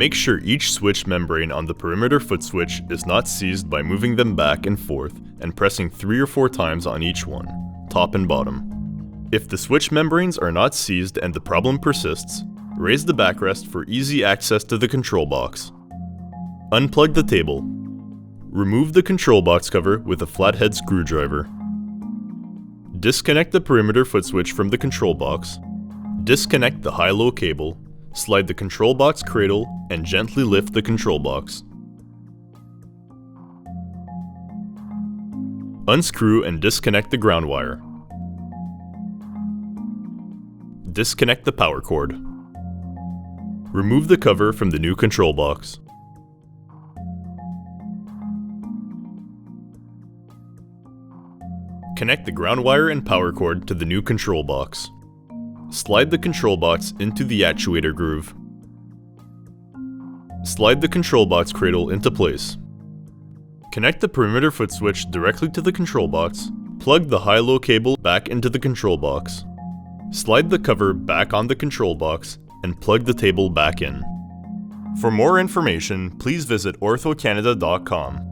Make sure each switch membrane on the perimeter foot switch is not seized by moving them back and forth and pressing 3 or 4 times on each one, top and bottom. If the switch membranes are not seized and the problem persists, raise the backrest for easy access to the control box. Unplug the table. Remove the control box cover with a flathead screwdriver. Disconnect the perimeter foot switch from the control box. Disconnect the high-low cable. Slide the control box cradle and gently lift the control box. Unscrew and disconnect the ground wire. Disconnect the power cord. Remove the cover from the new control box. Connect the ground wire and power cord to the new control box. Slide the control box into the actuator groove. Slide the control box cradle into place. Connect the perimeter foot switch directly to the control box. Plug the high-low cable back into the control box. Slide the cover back on the control box and plug the table back in. For more information, please visit orthocanada.com.